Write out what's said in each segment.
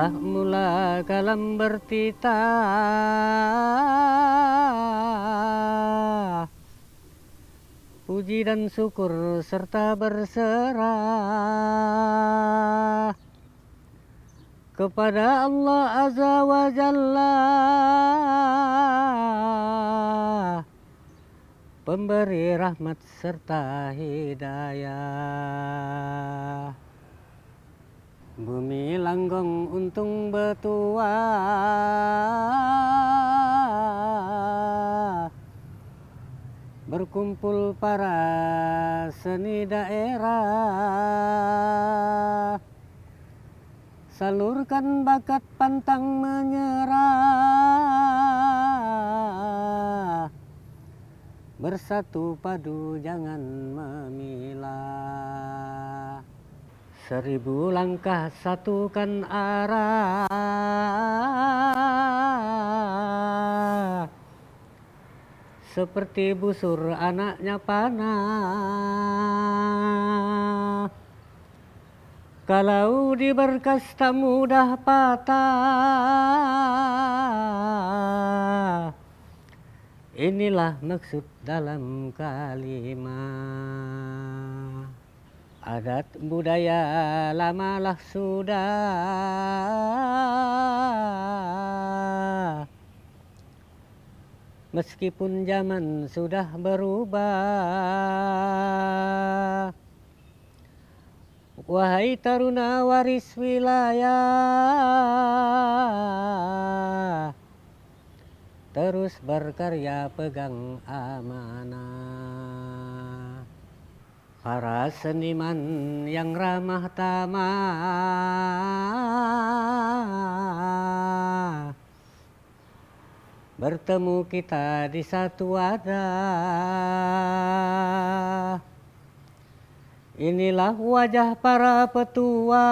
Inilah mula kalam bertitah, puji dan syukur serta berserah kepada Allah Azza wa Jalla, pemberi rahmat serta hidayah. Bumi langgong untung betuah, berkumpul para seni daerah, salurkan bakat pantang menyerah, bersatu padu jangan memilah. 1000 langkah satukan arah, seperti busur anaknya panah. Kalau diberkas tak mudah patah, inilah maksud dalam kalimat. Adat budaya lamalah sudah, meskipun zaman sudah berubah. Wahai taruna waris wilayah, terus berkarya pegang amanah. Para seniman yang ramah tamah, bertemu kita di satu wadah. Inilah wajah para petua,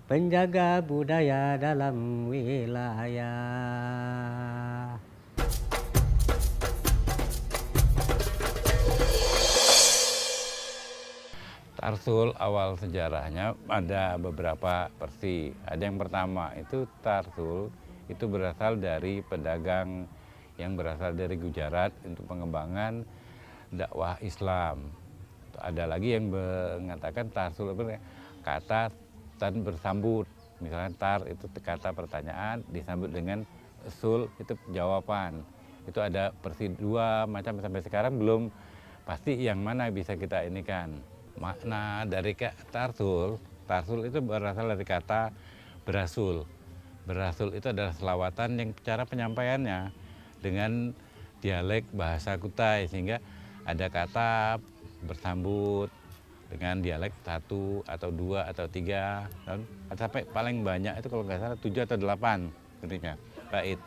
penjaga budaya dalam wilayah. Tarsul awal sejarahnya ada beberapa versi. Ada yang pertama itu Tarsul itu berasal dari pedagang yang berasal dari Gujarat untuk pengembangan dakwah Islam. Ada lagi yang mengatakan Tarsul itu kata dan bersambut. Misalnya tar itu kata pertanyaan disambut dengan sul itu jawaban. Itu ada versi dua macam sampai sekarang belum pasti yang mana bisa kita ini kan. Makna dari Tarsul itu berasal dari kata berasul. Berasul itu adalah selawatan yang cara penyampaiannya dengan dialek bahasa Kutai, sehingga ada kata bersambut dengan dialek 1 atau 2 atau 3 dan sampai paling banyak itu kalau nggak salah 7 atau 8 ketika bait.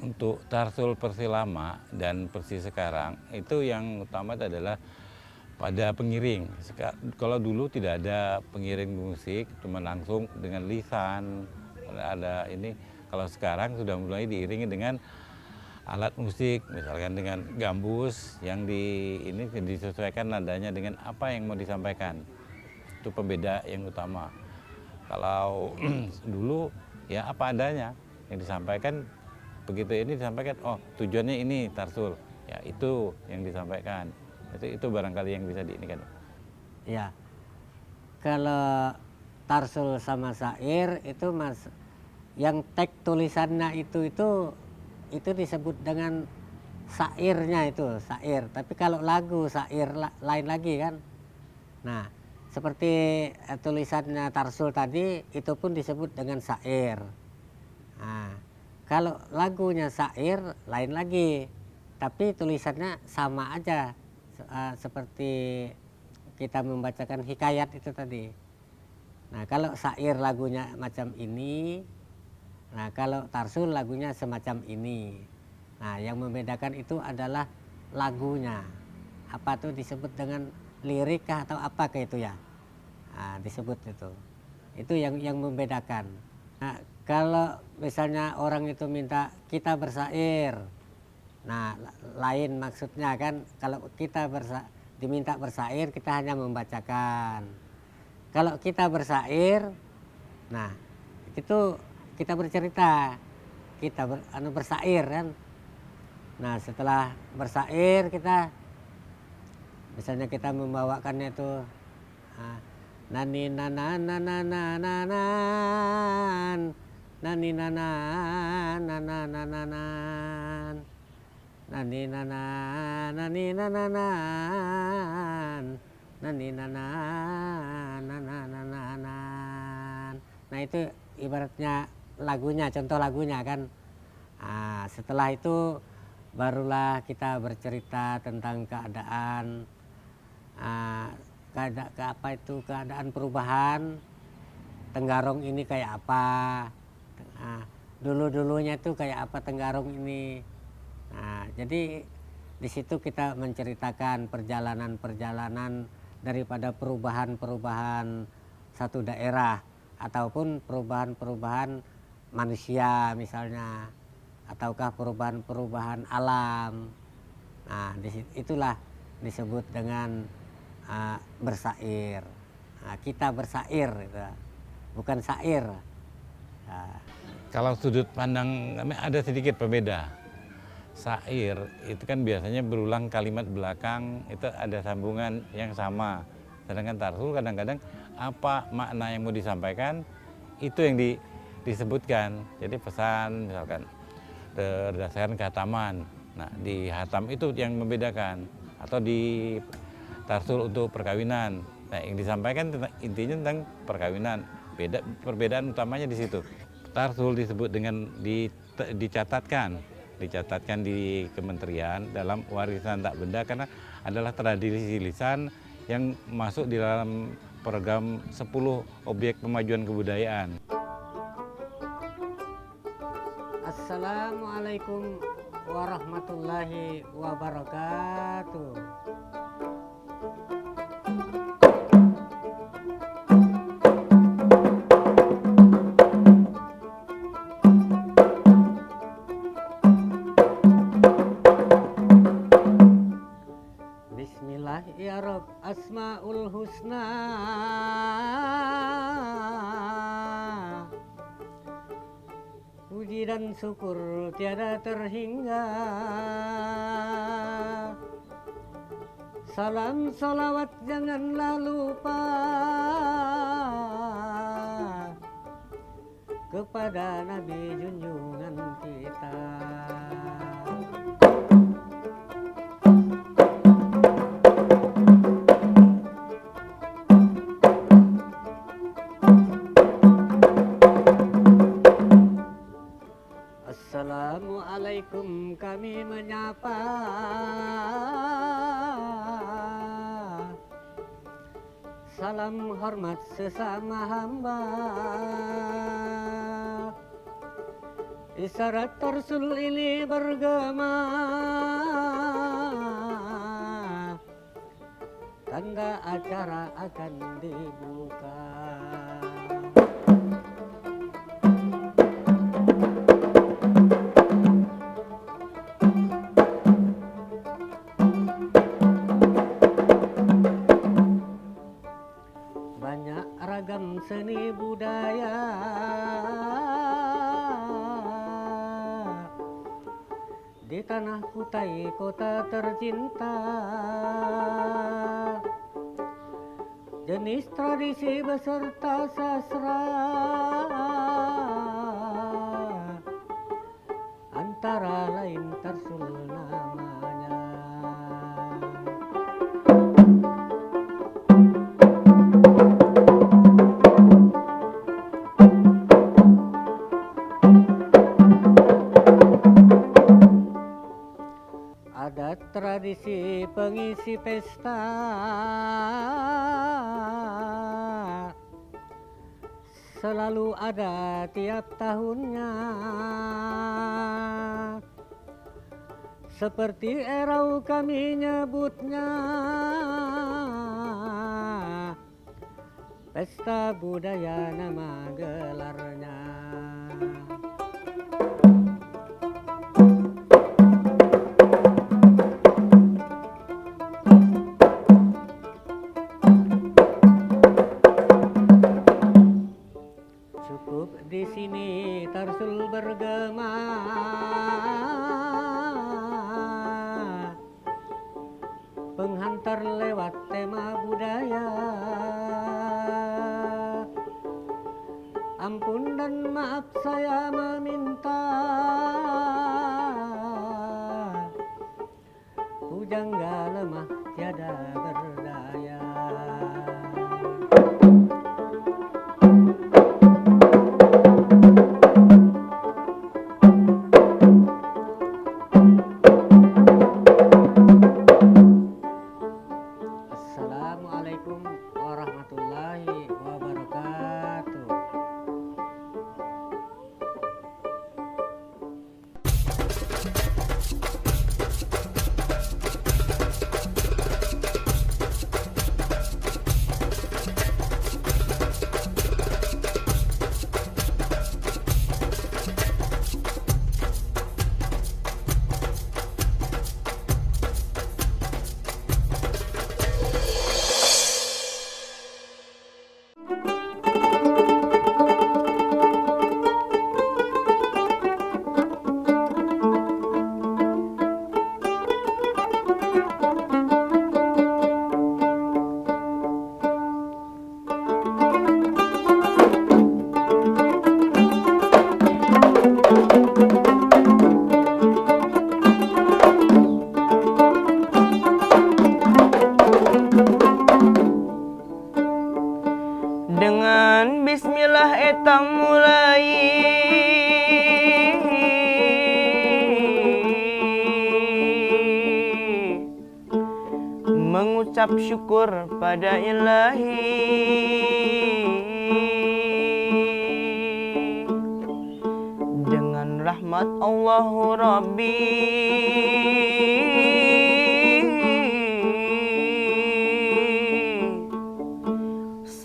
Untuk Tarsul versi lama dan versi sekarang itu yang utama adalah pada pengiring. Kalau dulu tidak ada pengiring musik, cuma langsung dengan lisan. Ada ini. Kalau sekarang sudah mulai diiringi dengan alat musik, misalkan dengan gambus yang ini disesuaikan nadanya dengan apa yang mau disampaikan. Itu pembeda yang utama. Kalau dulu ya apa adanya yang disampaikan, begitu ini disampaikan, oh tujuannya ini Tarsul, ya itu yang disampaikan. Itu barangkali yang bisa diinikan. Ya, kalau Tarsul sama syair itu mas, yang teks tulisannya itu disebut dengan syairnya itu syair. Tapi kalau lagu syair lain lagi kan. Nah, seperti tulisannya Tarsul tadi itu pun disebut dengan syair. Nah, kalau lagunya syair lain lagi, tapi tulisannya sama aja. Seperti kita membacakan hikayat itu tadi. Nah, kalau syair lagunya macam ini, nah kalau Tarsul lagunya semacam ini. Nah, yang membedakan itu adalah lagunya. Apa tuh disebut dengan lirik kah atau apa kayak itu ya? Nah, disebut itu. Itu yang membedakan. Nah, kalau misalnya orang itu minta kita bersyair, nah lain maksudnya kan. Kalau kita diminta bersyair, kita hanya membacakan. Kalau kita bersair, nah itu kita bercerita, kita bersair kan. Nah setelah bersair kita, misalnya kita membawakannya itu nani nana nana nanan, nani nana nana nanan, nani nana nani nananan, nani nana nana nananan. Nah itu ibaratnya lagunya, contoh lagunya kan. Setelah itu barulah kita bercerita tentang keadaan keadaan perubahan Tenggarong ini kayak apa, dulunya itu kayak apa Tenggarong ini. Jadi di situ kita menceritakan perjalanan daripada perubahan satu daerah ataupun perubahan manusia misalnya, ataukah perubahan alam. Nah itulah disebut dengan bersair. Kita bersair gitu, bukan sair. Kalau sudut pandang kami ada sedikit berbeda. Sair itu kan biasanya berulang kalimat belakang, itu ada sambungan yang sama. Sedangkan tarsul kadang-kadang apa makna yang mau disampaikan itu yang disebutkan. Jadi pesan misalkan berdasarkan khataman. Nah di hatam itu yang membedakan, atau di tarsul untuk perkawinan. Nah yang disampaikan intinya tentang perkawinan. Perbedaan utamanya di situ. Tarsul disebut dengan dicatatkan di kementerian dalam warisan tak benda karena adalah tradisi lisan yang masuk di dalam program 10 objek pemajuan kebudayaan. Assalamualaikum warahmatullahi wabarakatuh. Bismillah ya Rabb asmaul husna, puji dan syukur tiada terhingga. Salam salawat janganlah lupa kepada Nabi junjungan kita. Assalamualaikum kami menyapa, salam hormat sesama hamba. Isyarat Rasul ini bergema, tanda acara akan dibuka. Banyak ragam seni budaya, di tanah Kutai kota tercinta. Jenis tradisi beserta sastra, antara lain tarsul namanya. Ada tradisi pengisi pesta, selalu ada tiap tahunnya. Seperti erau kami nyebutnya, pesta budaya nama gelarnya. di sini Tarsul bergema, penghantar lewat tema budaya. Ampun dan maaf saya meminta, pujangga lemah tiada berdaya. Assalamualaikum warahmatullahi wabarakatuh. Dengan bismillah eta mulai, mengucap syukur pada Ilahi. Dengan rahmat Allahu Rabbi,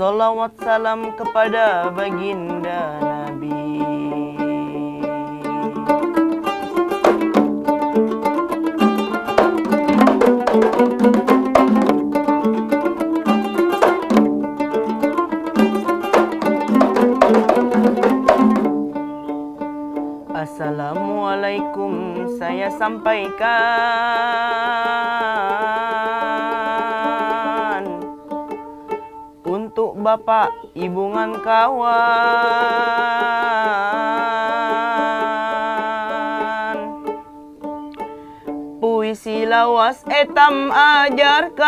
salawat salam kepada baginda Nabi. Assalamualaikum saya sampaikan untuk Bapak Ibungan kawan, puisi lawas etam ajarkan,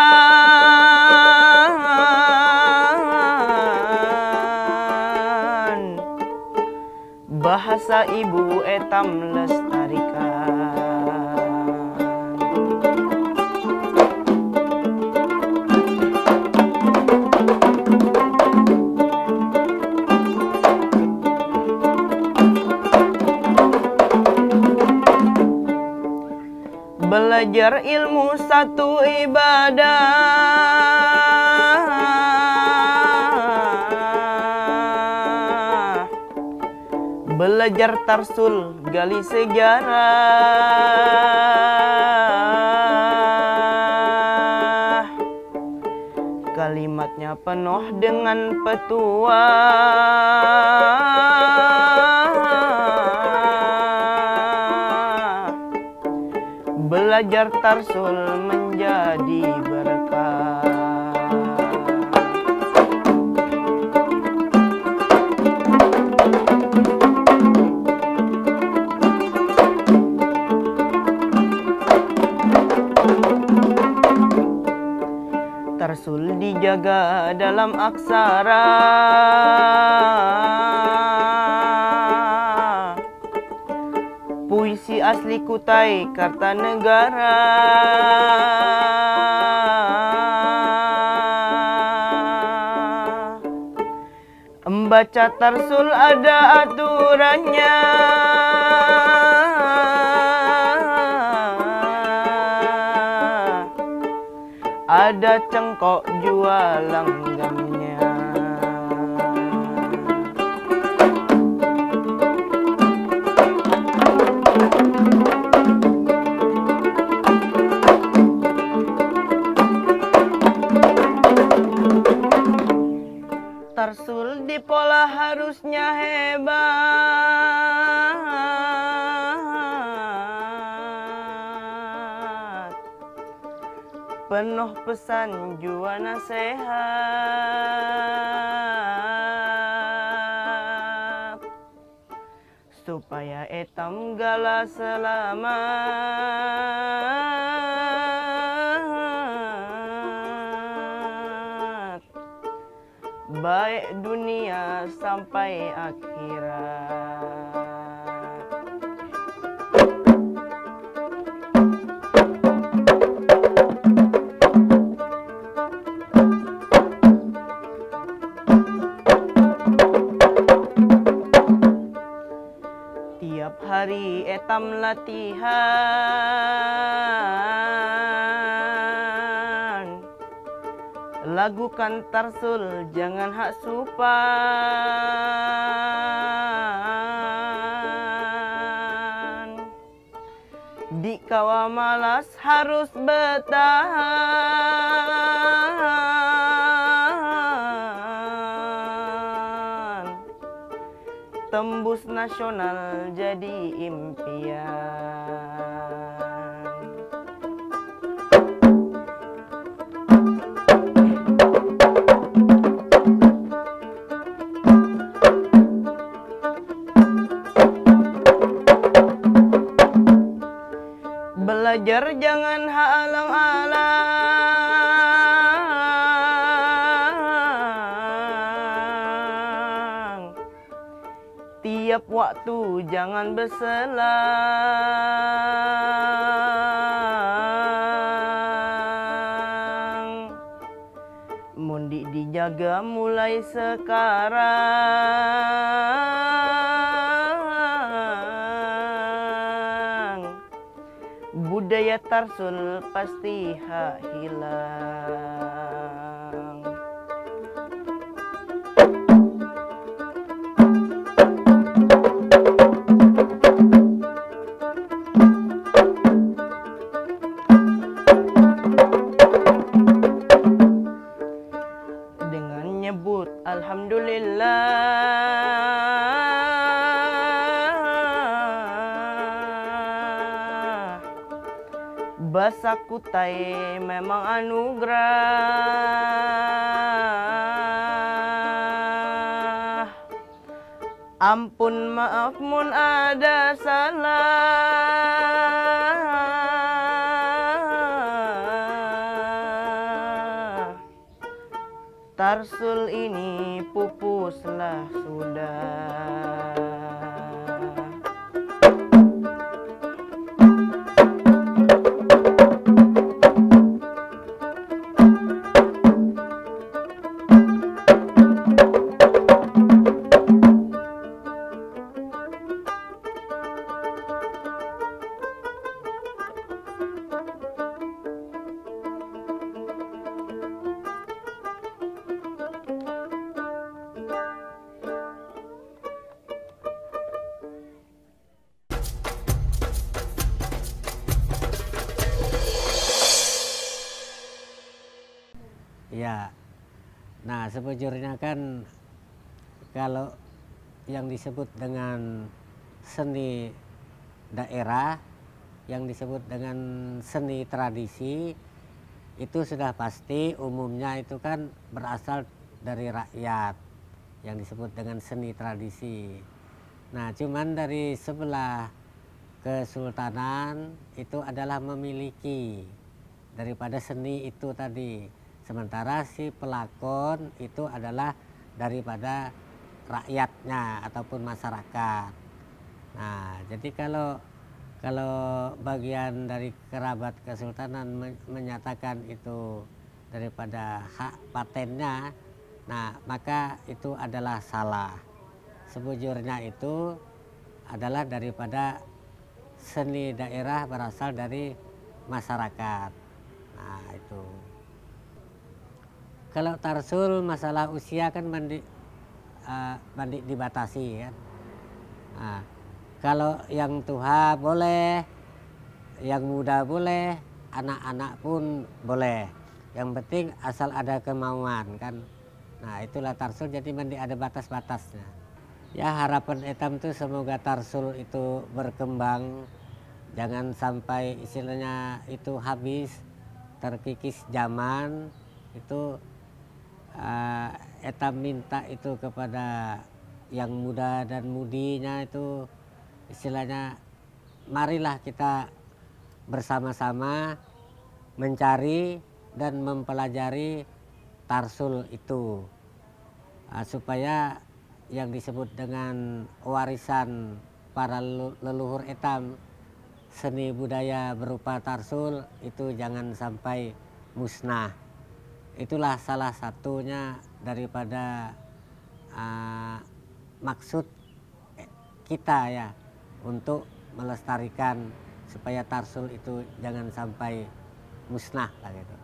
bahasa ibu etam lestarikan. Belajar ilmu satu ibadah, belajar tarsul gali sejarah, kalimatnya penuh dengan petuah. Belajar tarsul menjadi berkah. Tarsul dijaga dalam aksara, puisi asli Kutai Kartanegara. Membaca tarsul ada aturannya, ada cengkok jual langgamnya. Tarsul di pola harusnya hebat, penuh pesan jua nasihat, supaya etam gala selamat, baik dunia sampai akhirat. Tiap hari etam latihan, lagukan tarsul jangan hak supan. Di kawa malas harus bertahan, tembus nasional jadi impian. Belajar jangan halang-halang, tiap waktu jangan berselang. Mundi dijaga mulai sekarang, budaya tarsul pasti hak hilang. Dengan nyebut alhamdulillah, basa kutai memang anugerah. Ampun maaf mun ada salah, tarsul ini pupuslah sudah. Ya, nah sebujurnya kan kalau yang disebut dengan seni daerah, yang disebut dengan seni tradisi, itu sudah pasti umumnya itu kan berasal dari rakyat, yang disebut dengan seni tradisi. Nah, cuman dari sebelah kesultanan itu adalah memiliki daripada seni itu tadi. Sementara si pelakon itu adalah daripada rakyatnya ataupun masyarakat. Nah, jadi kalau bagian dari kerabat kesultanan menyatakan itu daripada hak patennya, nah maka itu adalah salah. Sebujurnya itu adalah daripada seni daerah berasal dari masyarakat. Nah, itu. Kalau tarsul masalah usia kan dibatasi kan. Nah, kalau yang tua boleh, yang muda boleh, anak-anak pun boleh. Yang penting asal ada kemauan kan. Nah itulah Tarsul, jadi mandi ada batas-batasnya. Ya harapan etam tuh semoga Tarsul itu berkembang, jangan sampai istilahnya itu habis, terkikis zaman. Itu etam minta itu kepada yang muda dan mudinya itu istilahnya marilah kita bersama-sama mencari dan mempelajari Tarsul itu, supaya yang disebut dengan warisan para leluhur etam, seni budaya berupa Tarsul itu jangan sampai musnah. Itulah salah satunya daripada maksud kita ya, untuk melestarikan supaya Tarsul itu jangan sampai musnah lah gitu.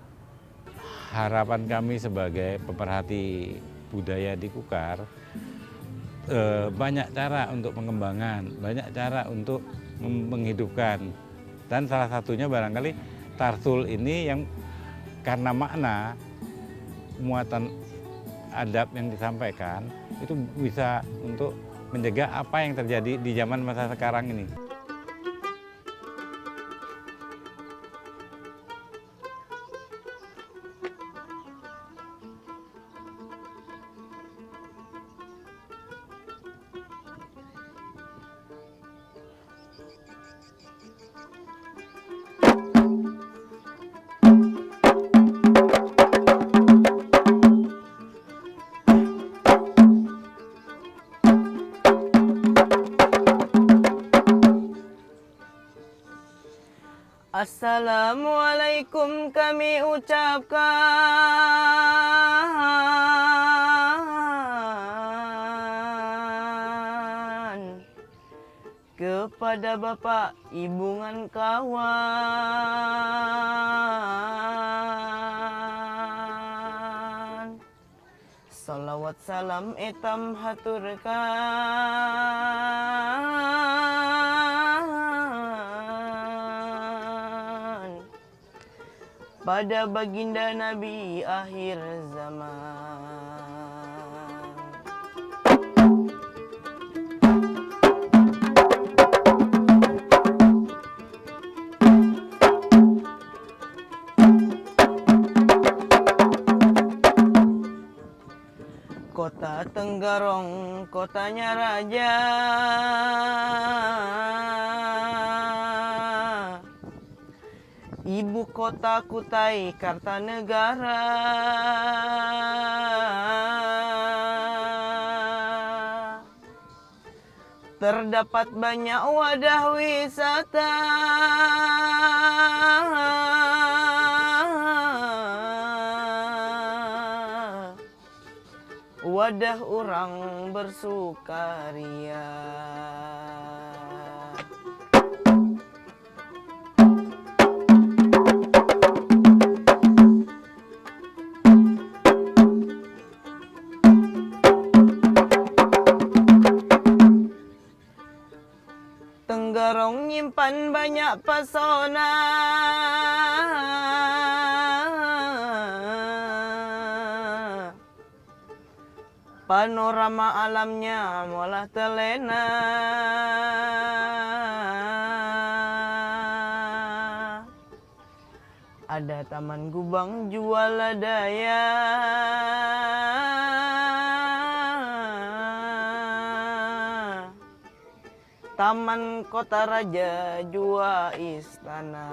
Harapan kami sebagai pemerhati budaya di Kukar, banyak cara untuk pengembangan, banyak cara untuk menghidupkan. Dan salah satunya barangkali Tarsul ini yang karena makna muatan adab yang disampaikan itu bisa untuk menjaga apa yang terjadi di zaman masa sekarang ini. Assalamualaikum kami ucapkan kepada Bapak Ibu ngan kawan. Salawat salam etam haturkan pada baginda Nabi akhir zaman. Kota Tenggarong, kotanya raja, ibu kota Kutai Kartanegara. Terdapat banyak wadah wisata, wadah orang bersukaria. Tenggarong nyimpan banyak pesona, panorama alamnya malah terlena. Ada taman Gubang Jualadaya, Taman Kota Raja Jua Istana.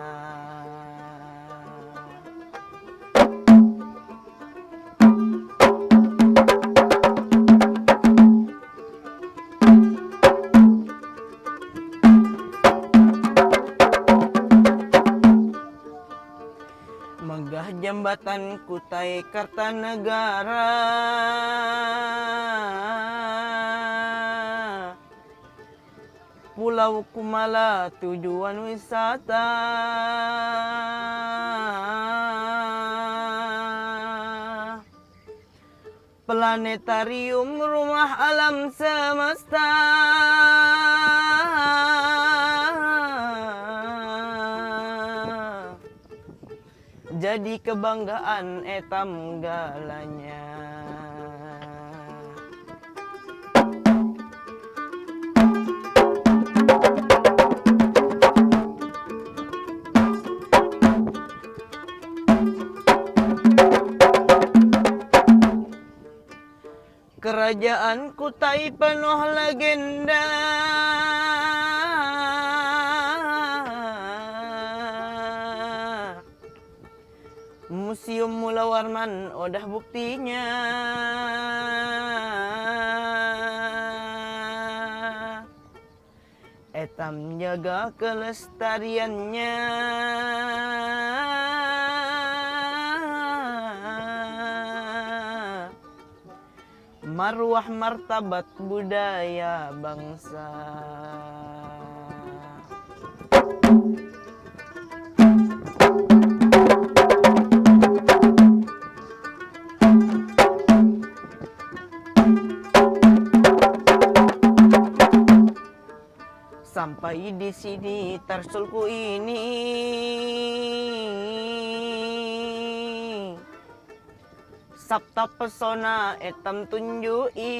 Megah jembatan Kutai Kartanegara, Pulau Kumala tujuan wisata, planetarium rumah alam semesta, jadi kebanggaan etam galanya. Kerajaan Kutai penuh legenda. Museum Mula Warman udah buktinya. Etam jaga kelestariannya. Marwah martabat budaya bangsa. Sampai di sini tarsulku ini sabta pesona etam tunjui.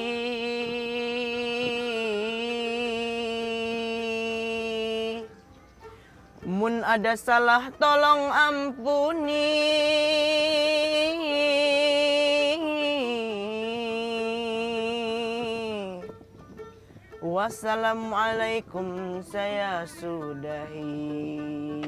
Mun ada salah tolong ampuni. Wassalamualaikum saya sudahi.